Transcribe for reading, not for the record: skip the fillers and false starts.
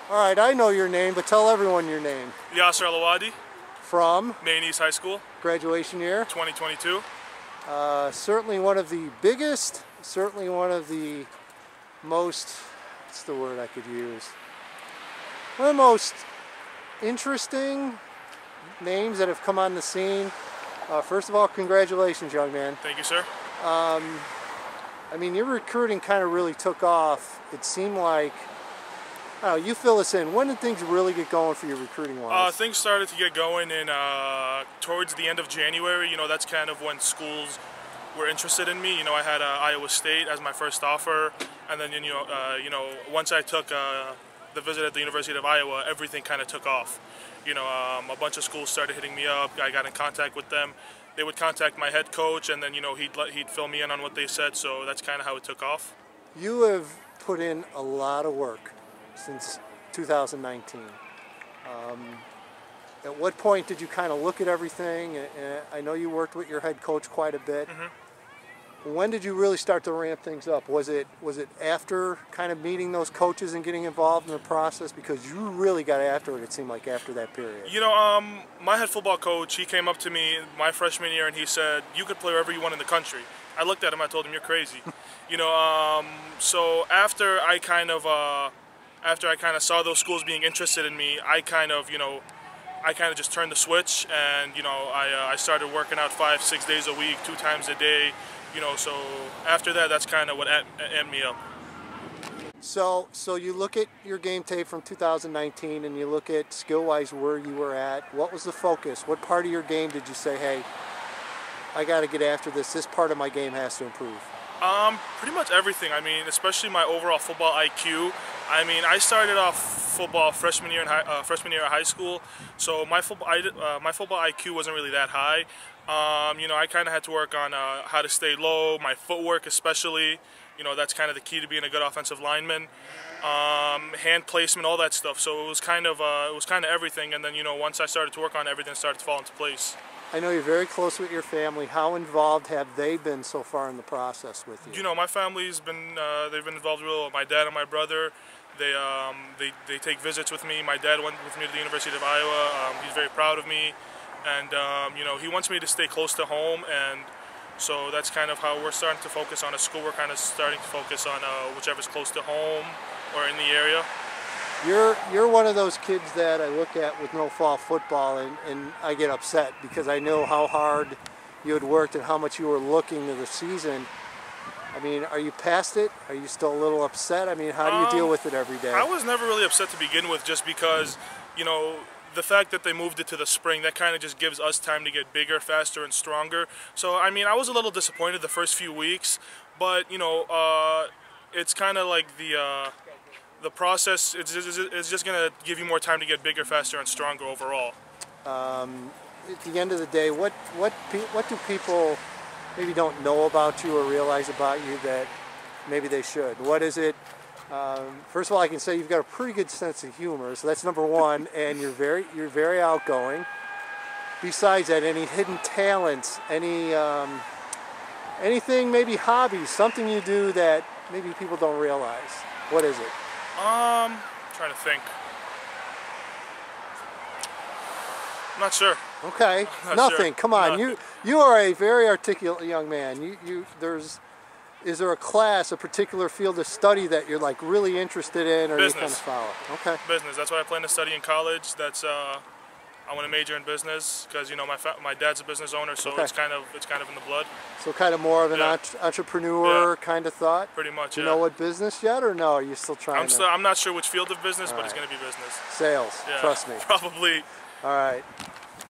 All right, I know your name, but tell everyone your name. Yaser Al Awadi. From? Maine East High School. Graduation year? 2022. Certainly one of the biggest, certainly one of the most, what's the word I could use? One of the most interesting names that have come on the scene. First of all, congratulations, young man. Thank you, sir. I mean, your recruiting kind of really took off. It seemed like, I don't know, you fill us in. When did things really get going for your recruiting wise? Things started to get going in towards the end of January. You know, that's kind of when schools were interested in me. You know, I had Iowa State as my first offer, and then once I took the visit at the University of Iowa, everything kind of took off. You know, a bunch of schools started hitting me up. I got in contact with them. They would contact my head coach, and then he'd fill me in on what they said. So that's kind of how it took off. You have put in a lot of work since 2019. At what point did you kind of look at everything? And I know you worked with your head coach quite a bit. Mm-hmm. When did you really start to ramp things up? Was it after kind of meeting those coaches and getting involved in the process? Because you really got after it seemed like, after that period. You know, my head football coach, he came up to me my freshman year and he said, "You could play wherever you want in the country." I looked at him, I told him, "You're crazy." You know, so after I kind of saw those schools being interested in me, I kind of just turned the switch, and I started working out 5-6 days a week, 2 times a day. You know, so after that, that's kind of what amped me up. So you look at your game tape from 2019, and you look at skill-wise where you were at. What was the focus? What part of your game did you say, "Hey, I got to get after this. This part of my game has to improve"? Pretty much everything. I mean, especially my overall football IQ. I mean, I started off football freshman year at high school, so my football IQ wasn't really that high. You know, I kind of had to work on how to stay low, my footwork especially. You know, that's kind of the key to being a good offensive lineman. Hand placement, all that stuff. So it was kind of everything. And then once I started to work on everything, started to fall into place. I know you're very close with your family. How involved have they been so far in the process with you? You know, my family's been they've been involved real. My dad and my brother, they take visits with me. My dad went with me to the University of Iowa. He's very proud of me, and he wants me to stay close to home, and so that's kind of how we're starting to focus on a school. We're kind of starting to focus on whichever's close to home or in the area. You're one of those kids that I look at with no fall football, and I get upset because I know how hard you had worked and how much you were looking to the season. I mean, are you past it? Are you still a little upset? I mean, how do you deal with it every day? I was never really upset to begin with, just because, the fact that they moved it to the spring, that kind of just gives us time to get bigger, faster, and stronger. So, I mean, I was a little disappointed the first few weeks, but, it's kind of like the process, it's just going to give you more time to get bigger, faster, and stronger overall. At the end of the day, what do people maybe don't know about you or realize about you that maybe they should? What is it? First of all, I can say you've got a pretty good sense of humor, so that's number one, and you're very outgoing. Besides that, any hidden talents, anything, maybe hobbies, something you do that maybe people don't realize? What is it? Trying to think. I'm not sure. Okay, nothing. Sure. Come on, nothing. You are a very articulate young man. Is there a class, a particular field of study that you're like really interested in, or business. You kind of follow? Okay. Business. That's what I plan to study in college. That's I want to major in business because my dad's a business owner, so okay. it's kind of in the blood. So kind of more of an entrepreneur kind of thought. Pretty much. Do you know what business yet, or no? Are you still trying? I'm not sure which field of business, but it's going to be business. Sales. Yeah, trust me. Probably. All right.